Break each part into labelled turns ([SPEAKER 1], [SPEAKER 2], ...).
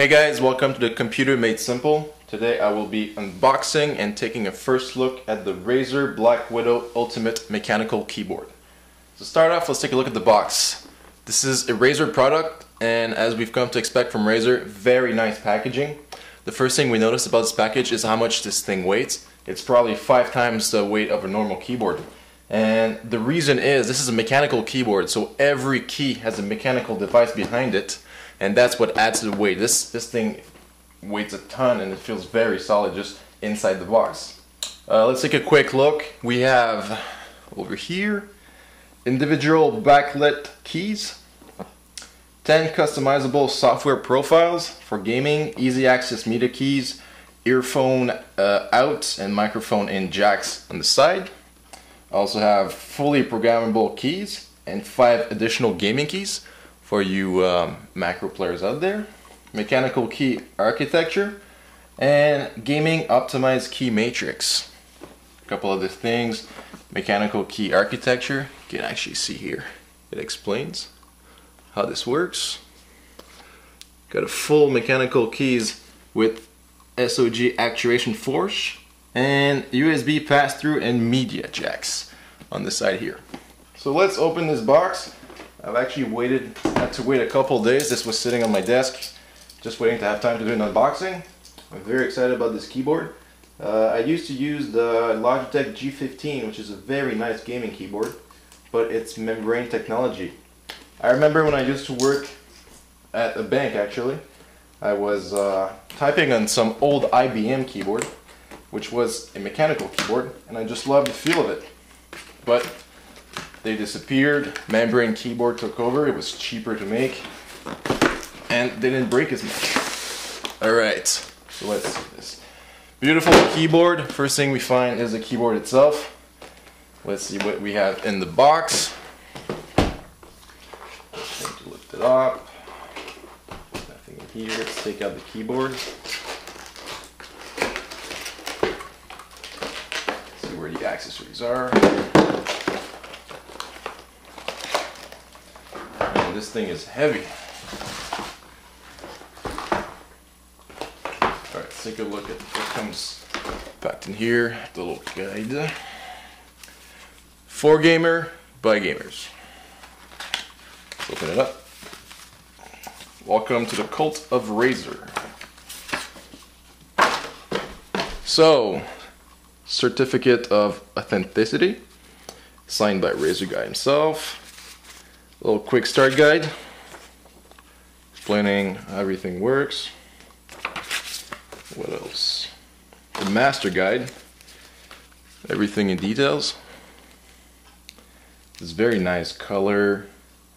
[SPEAKER 1] Hey guys, welcome to the Computer Made Simple. Today I will be unboxing and taking a first look at the Razer BlackWidow Ultimate Mechanical Keyboard. To start off, let's take a look at the box. This is a Razer product, and as we've come to expect from Razer, very nice packaging. The first thing we notice about this package is how much this thing weighs. It's probably 5 times the weight of a normal keyboard. And the reason is, this is a mechanical keyboard, so every key has a mechanical device behind it, and that's what adds to the weight. This thing weighs a ton and it feels very solid just inside the box. Let's take a quick look. We have over here individual backlit keys, 10 customizable software profiles for gaming, easy access media keys, earphone out and microphone in jacks on the side. Also have fully programmable keys and 5 additional gaming keys for you macro players out there. Mechanical key architecture and gaming optimized key matrix. A couple other things. Mechanical key architecture, you can actually see here. It explains how this works. Got a full mechanical keys with SOG actuation force and USB pass-through and media jacks on the side here. So let's open this box. I've actually had to wait a couple days. This was sitting on my desk, just waiting to have time to do an unboxing. I'm very excited about this keyboard. I used to use the Logitech G15, which is a very nice gaming keyboard, but it's membrane technology. I remember when I used to work at a bank, actually, I was typing on some old IBM keyboard, which was a mechanical keyboard, and I just loved the feel of it. But they disappeared, membrane keyboard took over, it was cheaper to make, and they didn't break as much. Alright, so let's see this. Beautiful keyboard. First thing we find is the keyboard itself. Let's see what we have in the box. Just need to lift it up. Nothing in here. Let's take out the keyboard. See where the accessories are. And this thing is heavy. Alright, let's take a look at what comes packed in here. The little guide. For gamer, by gamers. Let's open it up. Welcome to the cult of Razer. So, certificate of authenticity, signed by Razer guy himself. A little quick start guide, explaining how everything works. What else? The master guide, everything in details. It's very nice color,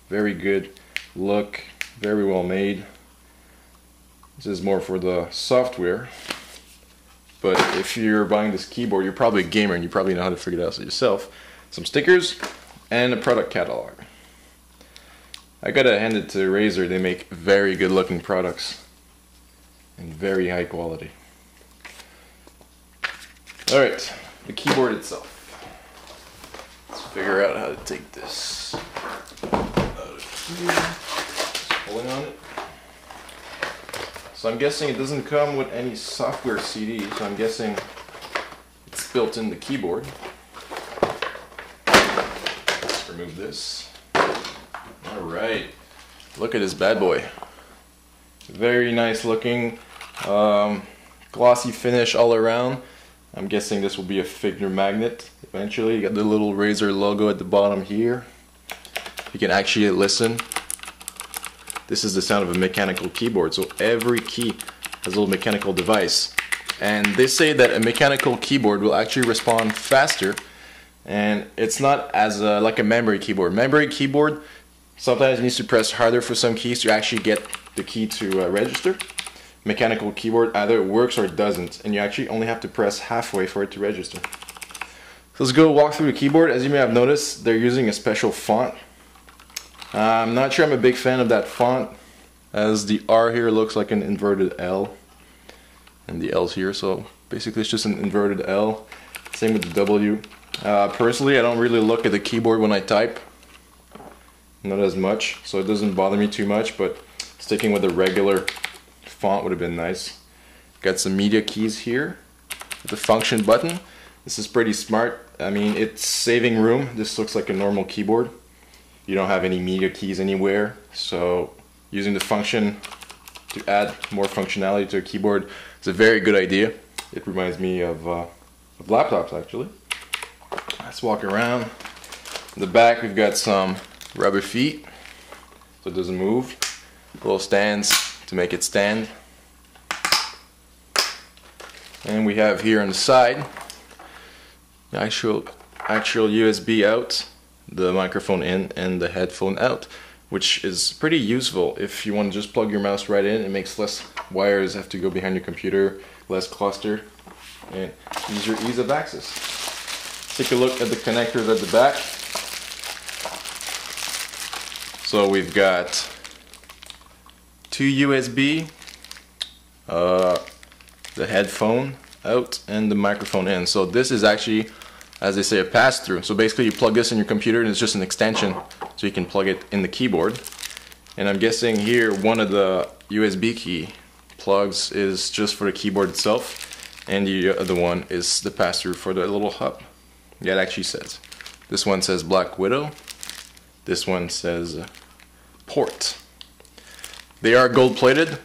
[SPEAKER 1] very good look, very well made. This is more for the software, but if you're buying this keyboard, you're probably a gamer and you probably know how to figure it out yourself. Some stickers and a product catalog. I gotta hand it to Razer, they make very good looking products and very high quality. Alright, the keyboard itself. Let's figure out how to take this out of here. Just pulling on it. So I'm guessing it doesn't come with any software CD, so I'm guessing it's built in the keyboard. Let's remove this. Alright, look at this bad boy. Very nice looking, glossy finish all around. I'm guessing this will be a figure magnet eventually. You got the little Razer logo at the bottom here. You can actually listen. This is the sound of a mechanical keyboard, so every key has a little mechanical device. And they say that a mechanical keyboard will actually respond faster, and it's not as like a memory keyboard. Memory keyboard sometimes needs to press harder for some keys to actually get the key to register. Mechanical keyboard either it works or it doesn't, and you actually only have to press halfway for it to register. So let's go walk through the keyboard. As you may have noticed, they're using a special font. I'm not sure I'm a big fan of that font, as the R here looks like an inverted L, and the L's here, so basically it's just an inverted L. Same with the W. Personally, I don't really look at the keyboard when I type. Not as much, so it doesn't bother me too much, but sticking with the regular font would have been nice. Got some media keys here. The function button. This is pretty smart. I mean, it's saving room. This looks like a normal keyboard. You don't have any media keys anywhere, so using the function to add more functionality to a keyboard is a very good idea. It reminds me of laptops, actually. Let's walk around. In the back, we've got some rubber feet so it doesn't move. Little stands to make it stand. And we have here on the side the actual USB out, the microphone in, and the headphone out, which is pretty useful if you want to just plug your mouse right in. It makes less wires have to go behind your computer, less cluster, and ease of access. Take a look at the connectors at the back. So we've got two USB, the headphone out, and the microphone in. So this is actually, as they say, a pass-through. So basically you plug this in your computer and it's just an extension, so you can plug it in the keyboard. And I'm guessing here one of the USB key plugs is just for the keyboard itself, and the other one is the pass-through for the little hub. Yeah, it actually says. This one says BlackWidow. This one says port. They are gold-plated,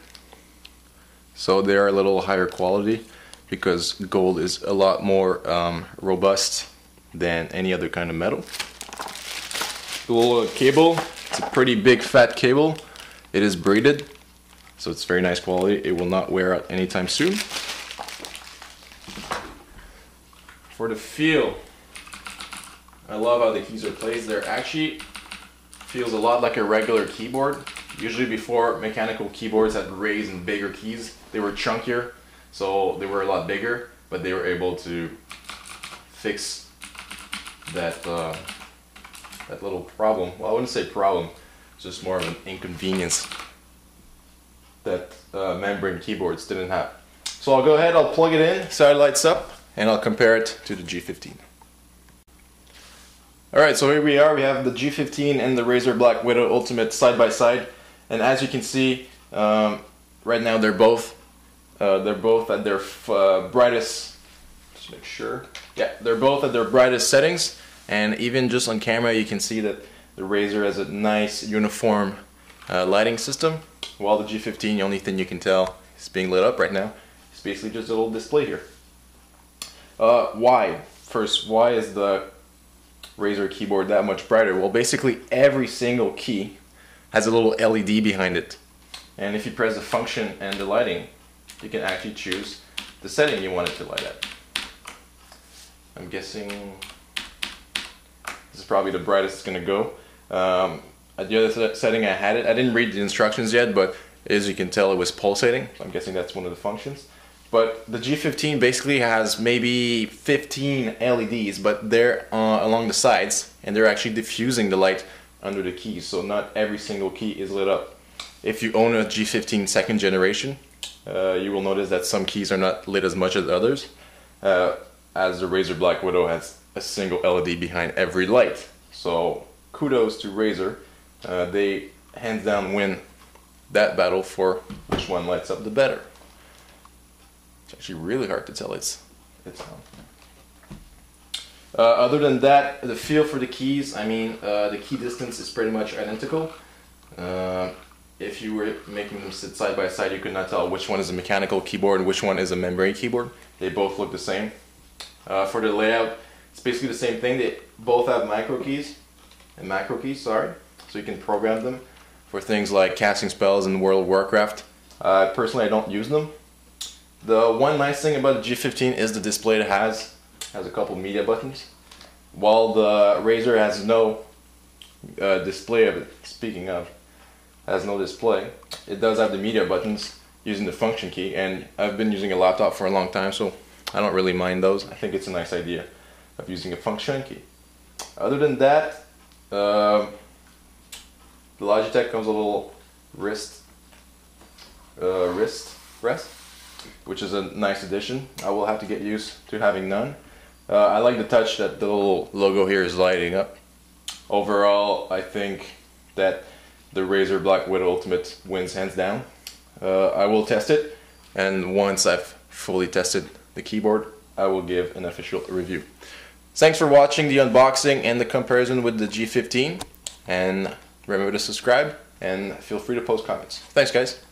[SPEAKER 1] so they are a little higher quality because gold is a lot more robust than any other kind of metal. The little cable, it's a pretty big fat cable. It is braided, so it's very nice quality. It will not wear out anytime soon. For the feel, I love how the keys are placed. They're actually feels a lot like a regular keyboard. Usually before, mechanical keyboards had raised and bigger keys. They were chunkier, so they were a lot bigger, but they were able to fix that that little problem. Well, I wouldn't say problem, it's just more of an inconvenience that membrane keyboards didn't have. So I'll go ahead, I'll plug it in, so it lights up, and I'll compare it to the G15. Alright, so here we are, we have the G15 and the Razer BlackWidow Ultimate side by side, and as you can see, right now they're both at their brightest, just make sure, yeah, they're both at their brightest settings, and even just on camera you can see that the Razer has a nice uniform lighting system, while the G15, the only thing you can tell is being lit up right now. It's basically just a little display here. Why? First, why is the Razer keyboard that much brighter? Well, basically every single key has a little LED behind it, and if you press the function and the lighting, you can actually choose the setting you want it to light at. I'm guessing this is probably the brightest it's going to go. At the other setting I had it, I didn't read the instructions yet, but as you can tell it was pulsating. I'm guessing that's one of the functions. But the G15 basically has maybe 15 LEDs, but they're along the sides, and they're actually diffusing the light under the keys, so not every single key is lit up. If you own a G15 second generation, you will notice that some keys are not lit as much as others, as the Razer BlackWidow has a single LED behind every light. So kudos to Razer, they hands down win that battle for which one lights up the better. It's actually really hard to tell it's on. Other than that, the feel for the keys, I mean, the key distance is pretty much identical. If you were making them sit side by side, you could not tell which one is a mechanical keyboard and which one is a membrane keyboard. They both look the same. For the layout, it's basically the same thing. They both have micro keys and macro keys, sorry, so you can program them for things like casting spells in World of Warcraft. Personally, I don't use them. The one nice thing about the G15 is the display it has a couple media buttons, while the Razer has no display of it. Speaking of, has no display. It does have the media buttons using the function key, and I've been using a laptop for a long time, so I don't really mind those. I think it's a nice idea of using a function key. Other than that, the Logitech comes with a little wrist rest, which is a nice addition. I will have to get used to having none. I like the touch that the little logo here is lighting up. Overall, I think that the Razer BlackWidow Ultimate wins hands down. I will test it, and once I've fully tested the keyboard, I will give an official review. Thanks for watching the unboxing and the comparison with the G15, and remember to subscribe and feel free to post comments. Thanks guys.